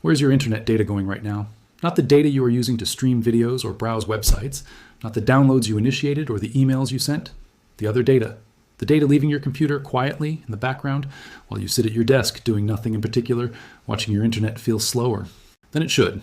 Where's your internet data going right now? Not the data you are using to stream videos or browse websites, not the downloads you initiated or the emails you sent, the other data. The data leaving your computer quietly in the background while you sit at your desk doing nothing in particular, watching your internet feel slower than it should,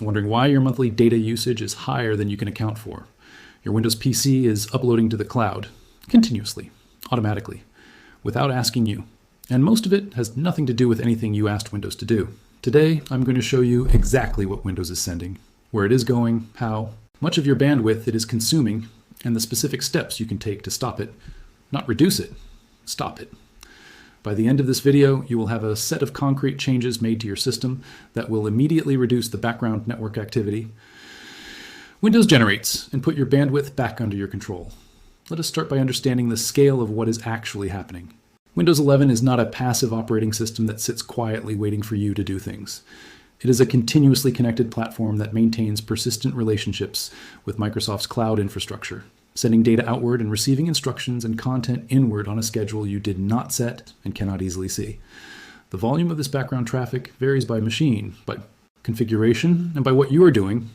wondering why your monthly data usage is higher than you can account for. Your Windows PC is uploading to the cloud, continuously, automatically, without asking you. And most of it has nothing to do with anything you asked Windows to do. Today, I'm going to show you exactly what Windows is sending, where it is going, how much of your bandwidth it is consuming, and the specific steps you can take to stop it. Not reduce it, stop it. By the end of this video, you will have a set of concrete changes made to your system that will immediately reduce the background network activity Windows generates and put your bandwidth back under your control. Let us start by understanding the scale of what is actually happening. Windows 11 is not a passive operating system that sits quietly waiting for you to do things. It is a continuously connected platform that maintains persistent relationships with Microsoft's cloud infrastructure, sending data outward and receiving instructions and content inward on a schedule you did not set and cannot easily see. The volume of this background traffic varies by machine, by configuration, and by what you are doing.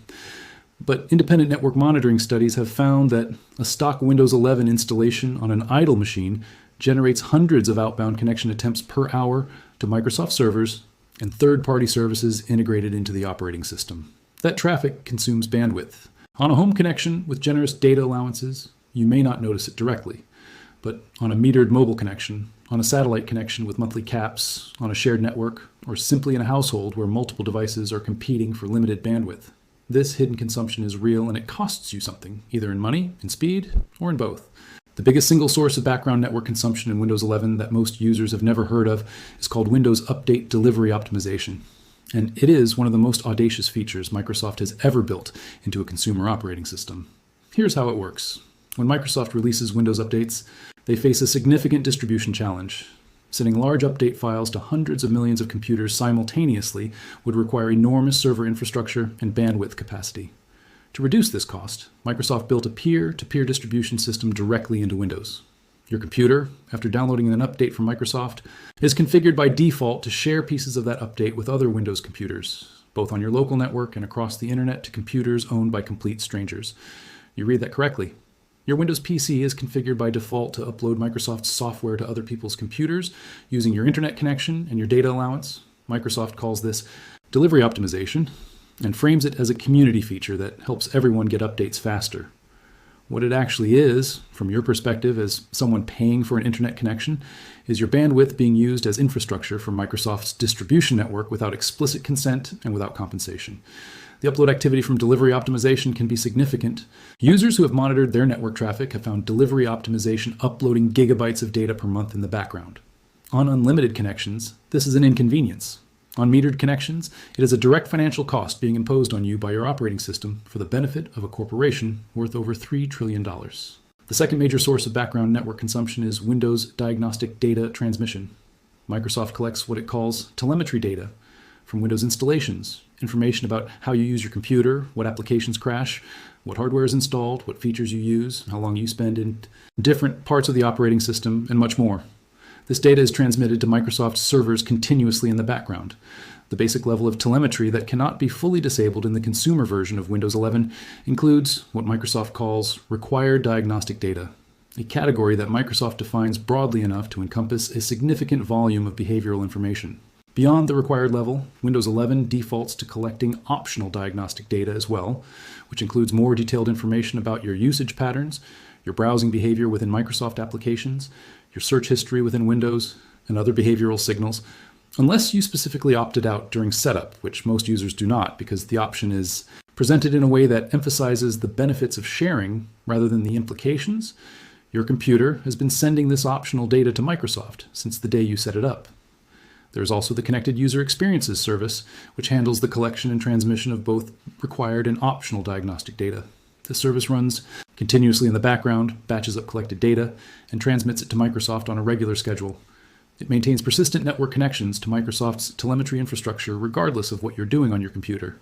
But independent network monitoring studies have found that a stock Windows 11 installation on an idle machine generates hundreds of outbound connection attempts per hour to Microsoft servers and third-party services integrated into the operating system. That traffic consumes bandwidth. On a home connection with generous data allowances, you may not notice it directly, but on a metered mobile connection, on a satellite connection with monthly caps, on a shared network, or simply in a household where multiple devices are competing for limited bandwidth, this hidden consumption is real and it costs you something, either in money, in speed, or in both. The biggest single source of background network consumption in Windows 11 that most users have never heard of is called Windows Update Delivery Optimization. And it is one of the most audacious features Microsoft has ever built into a consumer operating system. Here's how it works. When Microsoft releases Windows updates, they face a significant distribution challenge. Sending large update files to hundreds of millions of computers simultaneously would require enormous server infrastructure and bandwidth capacity. To reduce this cost, Microsoft built a peer-to-peer distribution system directly into Windows. Your computer, after downloading an update from Microsoft, is configured by default to share pieces of that update with other Windows computers, both on your local network and across the internet to computers owned by complete strangers. You read that correctly. Your Windows PC is configured by default to upload Microsoft's software to other people's computers using your internet connection and your data allowance. Microsoft calls this delivery optimization and frames it as a community feature that helps everyone get updates faster. What it actually is, from your perspective as someone paying for an internet connection, is your bandwidth being used as infrastructure for Microsoft's distribution network without explicit consent and without compensation. The upload activity from delivery optimization can be significant. Users who have monitored their network traffic have found delivery optimization uploading gigabytes of data per month in the background. On unlimited connections, this is an inconvenience. On metered connections, it is a direct financial cost being imposed on you by your operating system for the benefit of a corporation worth over $3 trillion. The second major source of background network consumption is Windows Diagnostic data transmission. Microsoft collects what it calls telemetry data from Windows installations, information about how you use your computer, what applications crash, what hardware is installed, what features you use, how long you spend in different parts of the operating system, and much more. This data is transmitted to Microsoft servers continuously in the background. The basic level of telemetry that cannot be fully disabled in the consumer version of Windows 11 includes what Microsoft calls required diagnostic data, a category that Microsoft defines broadly enough to encompass a significant volume of behavioral information. Beyond the required level, Windows 11 defaults to collecting optional diagnostic data as well, which includes more detailed information about your usage patterns, your browsing behavior within Microsoft applications, your search history within Windows, and other behavioral signals, unless you specifically opted out during setup, which most users do not because the option is presented in a way that emphasizes the benefits of sharing rather than the implications. Your computer has been sending this optional data to Microsoft since the day you set it up. There's also the Connected User Experiences service, which handles the collection and transmission of both required and optional diagnostic data. This service runs continuously in the background, batches up collected data, and transmits it to Microsoft on a regular schedule. It maintains persistent network connections to Microsoft's telemetry infrastructure regardless of what you're doing on your computer.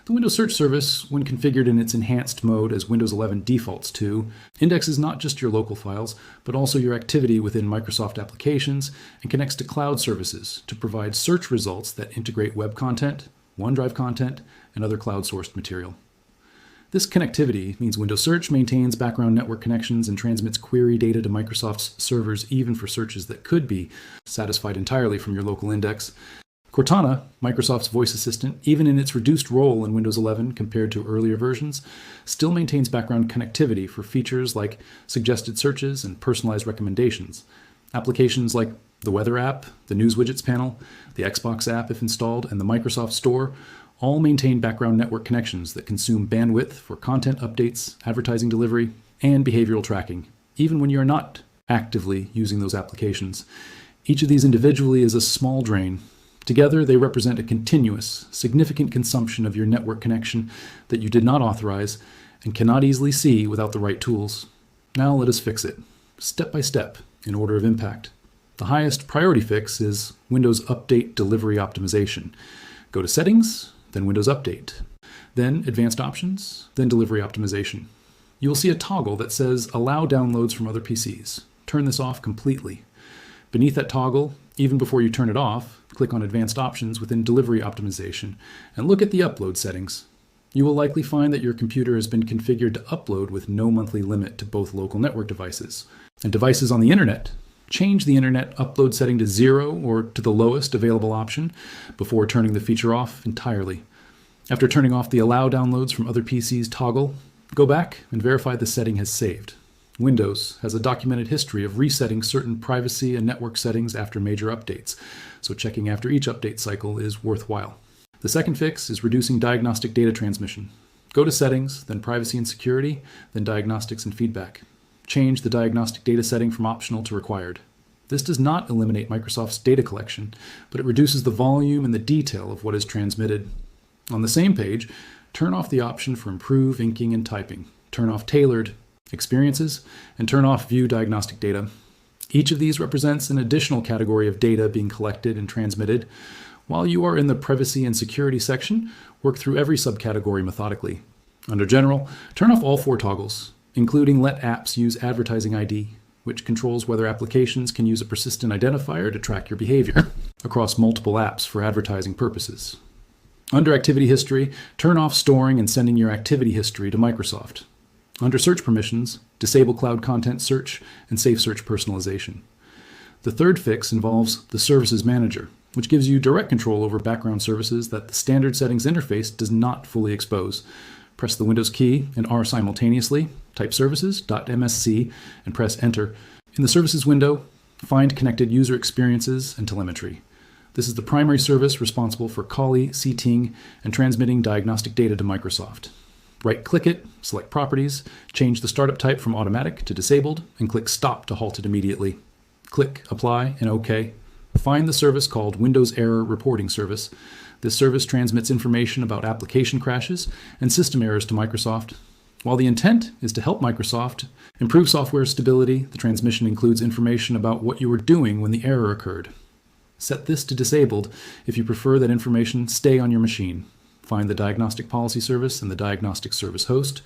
The Windows Search Service, when configured in its enhanced mode as Windows 11 defaults to, indexes not just your local files, but also your activity within Microsoft applications and connects to cloud services to provide search results that integrate web content, OneDrive content, and other cloud-sourced material. This connectivity means Windows Search maintains background network connections and transmits query data to Microsoft's servers even for searches that could be satisfied entirely from your local index. Cortana, Microsoft's voice assistant, even in its reduced role in Windows 11 compared to earlier versions, still maintains background connectivity for features like suggested searches and personalized recommendations. Applications like the Weather app, the News Widgets panel, the Xbox app if installed, and the Microsoft Store all maintain background network connections that consume bandwidth for content updates, advertising delivery, and behavioral tracking, even when you are not actively using those applications. Each of these individually is a small drain. Together, they represent a continuous, significant consumption of your network connection that you did not authorize and cannot easily see without the right tools. Now let us fix it, step by step, in order of impact. The highest priority fix is Windows Update Delivery Optimization. Go to Settings, then Windows Update, then Advanced Options, then Delivery Optimization. You will see a toggle that says Allow downloads from other PCs. Turn this off completely. Beneath that toggle, even before you turn it off, click on Advanced Options within Delivery Optimization and look at the upload settings. You will likely find that your computer has been configured to upload with no monthly limit to both local network devices and devices on the internet. Change the internet upload setting to 0 or to the lowest available option before turning the feature off entirely. After turning off the Allow downloads from other PCs toggle, go back and verify the setting has saved. Windows has a documented history of resetting certain privacy and network settings after major updates, so checking after each update cycle is worthwhile. The second fix is reducing diagnostic data transmission. Go to Settings, then Privacy and Security, then Diagnostics and Feedback. Change the diagnostic data setting from optional to required. This does not eliminate Microsoft's data collection, but it reduces the volume and the detail of what is transmitted. On the same page, turn off the option for Improve Inking and Typing, turn off Tailored Experiences, and turn off View Diagnostic Data. Each of these represents an additional category of data being collected and transmitted. While you are in the Privacy and Security section, work through every subcategory methodically. Under General, turn off all 4 toggles, including Let Apps Use Advertising ID, which controls whether applications can use a persistent identifier to track your behavior across multiple apps for advertising purposes. Under Activity History, turn off storing and sending your activity history to Microsoft. Under Search Permissions, disable Cloud Content Search and Safe Search Personalization. The third fix involves the Services Manager, which gives you direct control over background services that the standard settings interface does not fully expose. Press the Windows key and R simultaneously, type services.msc, and press Enter. In the Services window, find Connected User Experiences and Telemetry. This is the primary service responsible for calling, seating, and transmitting diagnostic data to Microsoft. Right-click it, select Properties, change the startup type from Automatic to Disabled, and click Stop to halt it immediately. Click Apply and OK. Find the service called Windows Error Reporting Service. This service transmits information about application crashes and system errors to Microsoft. While the intent is to help Microsoft improve software stability, the transmission includes information about what you were doing when the error occurred. Set this to Disabled if you prefer that information stay on your machine. Find the Diagnostic Policy Service and the Diagnostic Service Host.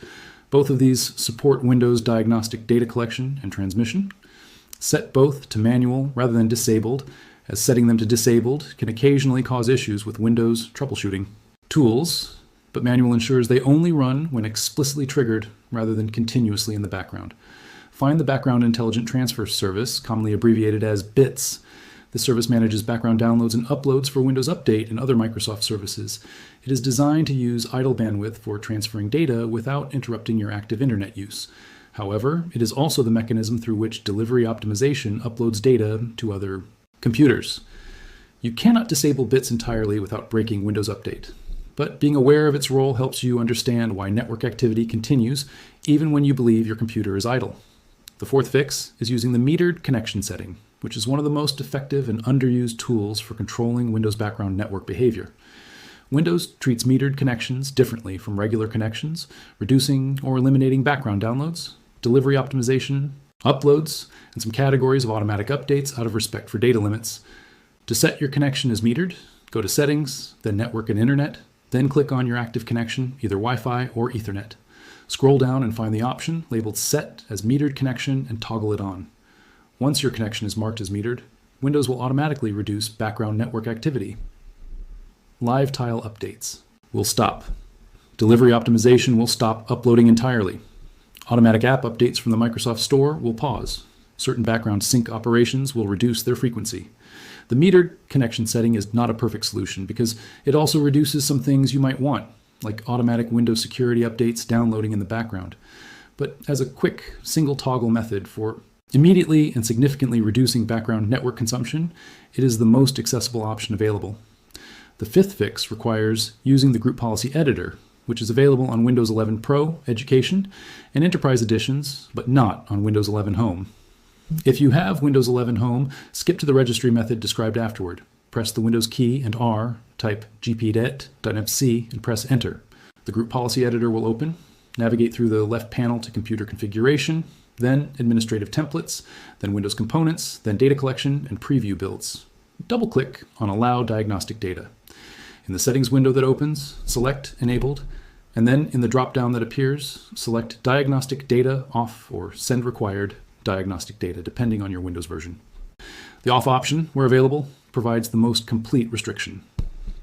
Both of these support Windows Diagnostic Data Collection and Transmission. Set both to Manual rather than Disabled, as setting them to Disabled can occasionally cause issues with Windows troubleshooting. Tools, but Manual ensures they only run when explicitly triggered rather than continuously in the background. Find the Background Intelligent Transfer Service, commonly abbreviated as BITS. This service manages background downloads and uploads for Windows Update and other Microsoft services. It is designed to use idle bandwidth for transferring data without interrupting your active internet use. However, it is also the mechanism through which Delivery Optimization uploads data to other computers. You cannot disable BITS entirely without breaking Windows Update, but being aware of its role helps you understand why network activity continues even when you believe your computer is idle. The fourth fix is using the metered connection setting, which is one of the most effective and underused tools for controlling Windows background network behavior. Windows treats metered connections differently from regular connections, reducing or eliminating background downloads, delivery optimization, uploads, and some categories of automatic updates out of respect for data limits. To set your connection as metered, go to Settings, then Network and Internet, then click on your active connection, either Wi-Fi or Ethernet. Scroll down and find the option labeled Set as Metered Connection and toggle it on. Once your connection is marked as metered, Windows will automatically reduce background network activity. live tile updates will stop. Delivery optimization will stop uploading entirely. Automatic app updates from the Microsoft Store will pause. Certain background sync operations will reduce their frequency. The metered connection setting is not a perfect solution because it also reduces some things you might want, like automatic Windows security updates downloading in the background. But as a quick single toggle method for immediately and significantly reducing background network consumption, it is the most accessible option available. The fifth fix requires using the Group Policy Editor, which is available on Windows 11 Pro, Education, and Enterprise editions, but not on Windows 11 Home. If you have Windows 11 Home, skip to the registry method described afterward. Press the Windows key and R, type gpdet.fc, and press Enter. The Group Policy Editor will open. Navigate through the left panel to Computer Configuration, then Administrative Templates, then Windows Components, then Data Collection and Preview Builds. Double-click on Allow Diagnostic Data. In the settings window that opens, select Enabled, and then in the drop-down that appears, select Diagnostic Data Off or Send Required Diagnostic Data, depending on your Windows version. The Off option, where available, provides the most complete restriction.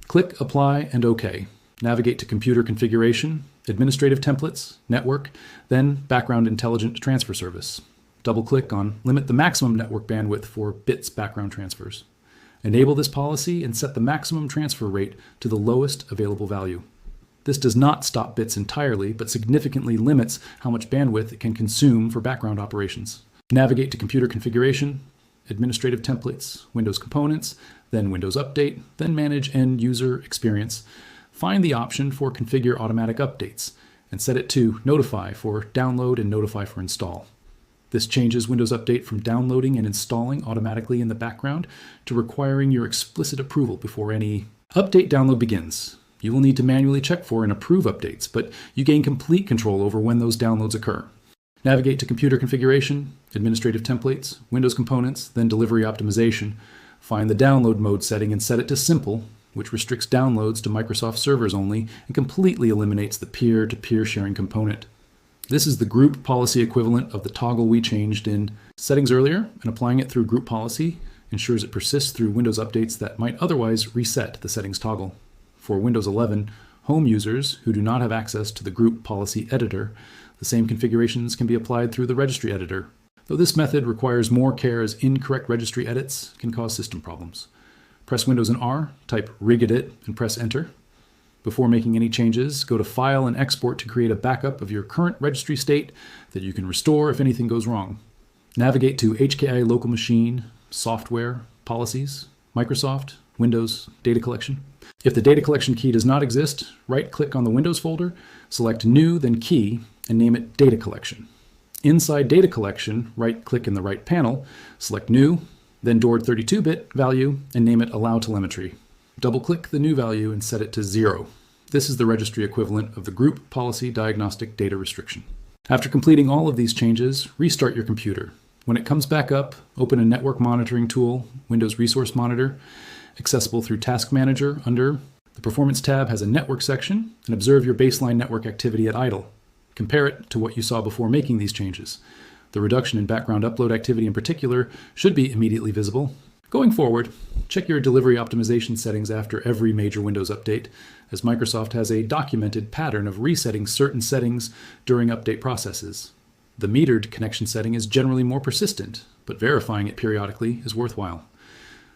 Click Apply and OK. Navigate to Computer Configuration, Administrative Templates, Network, then Background Intelligent Transfer Service. Double-click on Limit the maximum network bandwidth for bits background transfers. Enable this policy and set the maximum transfer rate to the lowest available value. This does not stop bits entirely, but significantly limits how much bandwidth it can consume for background operations. Navigate to Computer Configuration, Administrative Templates, Windows Components, then Windows Update, then Manage End User Experience. Find the option for Configure Automatic Updates and set it to Notify for download and Notify for install. This changes Windows Update from downloading and installing automatically in the background to requiring your explicit approval before any update download begins. You will need to manually check for and approve updates, but you gain complete control over when those downloads occur. Navigate to Computer Configuration, Administrative Templates, Windows Components, then Delivery Optimization. Find the download mode setting and set it to Simple, which restricts downloads to Microsoft servers only and completely eliminates the peer-to-peer sharing component. This is the group policy equivalent of the toggle we changed in settings earlier, and applying it through group policy ensures it persists through Windows updates that might otherwise reset the settings toggle. For Windows 11, home users who do not have access to the Group Policy Editor, the same configurations can be applied through the Registry Editor. Though this method requires more care as incorrect registry edits can cause system problems. Press Windows and R, type regedit, and press Enter. Before making any changes, go to File and Export to create a backup of your current registry state that you can restore if anything goes wrong. Navigate to HKI Local Machine, Software, Policies, Microsoft, Windows, Data Collection. If the Data Collection key does not exist, right-click on the Windows folder, select New, then Key, and name it Data Collection. Inside Data Collection, right-click in the right panel, select New, then DORD 32-bit value, and name it Allow Telemetry. Double-click the new value and set it to 0. This is the registry equivalent of the Group Policy Diagnostic Data Restriction. After completing all of these changes, restart your computer. When it comes back up, open a network monitoring tool, Windows Resource Monitor, accessible through Task Manager under the Performance tab has a Network section, and observe your baseline network activity at idle. Compare it to what you saw before making these changes. The reduction in background upload activity in particular should be immediately visible. Going forward, check your delivery optimization settings after every major Windows update, as Microsoft has a documented pattern of resetting certain settings during update processes. The metered connection setting is generally more persistent, but verifying it periodically is worthwhile.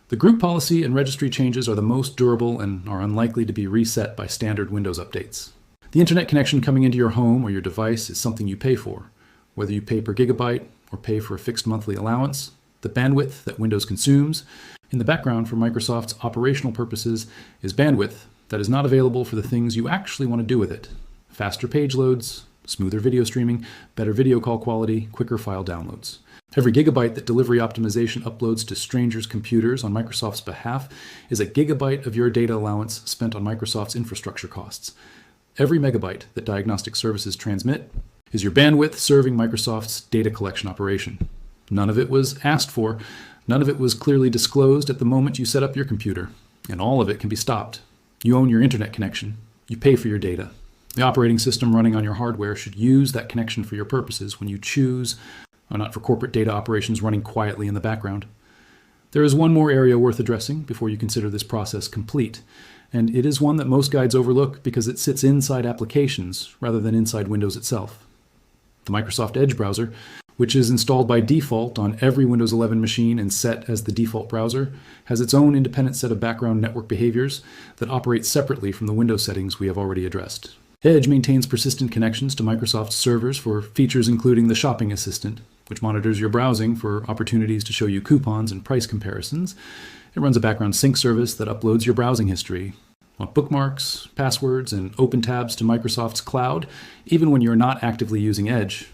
The group policy and registry changes are the most durable and are unlikely to be reset by standard Windows updates. The internet connection coming into your home or your device is something you pay for, whether you pay per gigabyte or pay for a fixed monthly allowance. The bandwidth that Windows consumes in the background for Microsoft's operational purposes is bandwidth that is not available for the things you actually want to do with it. Faster page loads, smoother video streaming, better video call quality, quicker file downloads. Every gigabyte that delivery optimization uploads to strangers' computers on Microsoft's behalf is a gigabyte of your data allowance spent on Microsoft's infrastructure costs. Every megabyte that diagnostic services transmit is your bandwidth serving Microsoft's data collection operation. None of it was asked for, none of it was clearly disclosed at the moment you set up your computer, and all of it can be stopped. You own your internet connection. You pay for your data. The operating system running on your hardware should use that connection for your purposes when you choose, or not for corporate data operations running quietly in the background. There is one more area worth addressing before you consider this process complete, and it is one that most guides overlook because it sits inside applications rather than inside Windows itself. The Microsoft Edge browser, which is installed by default on every Windows 11 machine and set as the default browser, has its own independent set of background network behaviors that operate separately from the Windows settings we have already addressed. Edge maintains persistent connections to Microsoft servers for features including the Shopping Assistant, which monitors your browsing for opportunities to show you coupons and price comparisons. It runs a background sync service that uploads your browsing history, bookmarks, passwords, and open tabs to Microsoft's cloud, even when you're not actively using Edge.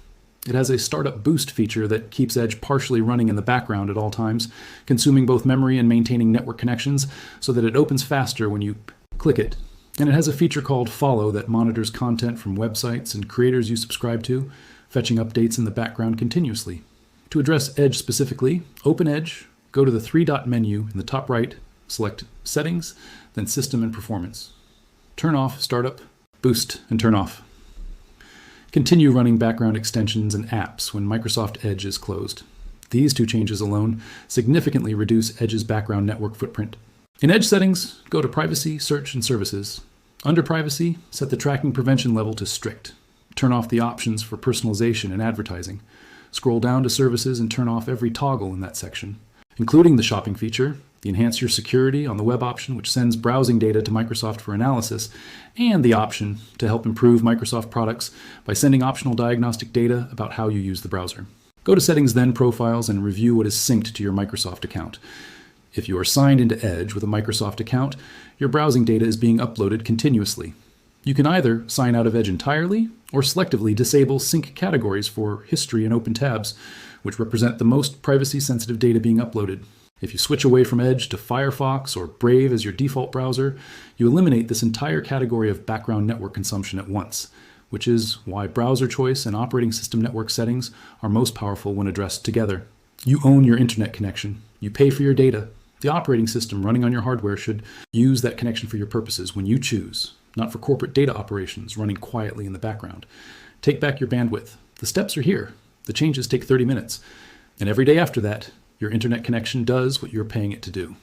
It has a startup boost feature that keeps Edge partially running in the background at all times, consuming both memory and maintaining network connections so that it opens faster when you click it. And it has a feature called Follow that monitors content from websites and creators you subscribe to, fetching updates in the background continuously. To address Edge specifically, open Edge, go to the three-dot menu in the top right, select Settings, then System and Performance. Turn off Startup, Boost, and turn off. Continue running background extensions and apps when Microsoft Edge is closed. These two changes alone significantly reduce Edge's background network footprint. In Edge settings, go to Privacy, Search, and Services. Under Privacy, set the tracking prevention level to Strict. Turn off the options for personalization and advertising. Scroll down to Services and turn off every toggle in that section, including the shopping feature, the Enhance Your Security on the web option, which sends browsing data to Microsoft for analysis, and the option to help improve Microsoft products by sending optional diagnostic data about how you use the browser. Go to Settings, then Profiles, and review what is synced to your Microsoft account. If you are signed into Edge with a Microsoft account, your browsing data is being uploaded continuously. You can either sign out of Edge entirely or selectively disable sync categories for history and open tabs, which represent the most privacy-sensitive data being uploaded. If you switch away from Edge to Firefox or Brave as your default browser, you eliminate this entire category of background network consumption at once, which is why browser choice and operating system network settings are most powerful when addressed together. You own your internet connection. You pay for your data. The operating system running on your hardware should use that connection for your purposes when you choose, not for corporate data operations running quietly in the background. Take back your bandwidth. The steps are here. The changes take 30 minutes. And every day after that, your internet connection does what you're paying it to do.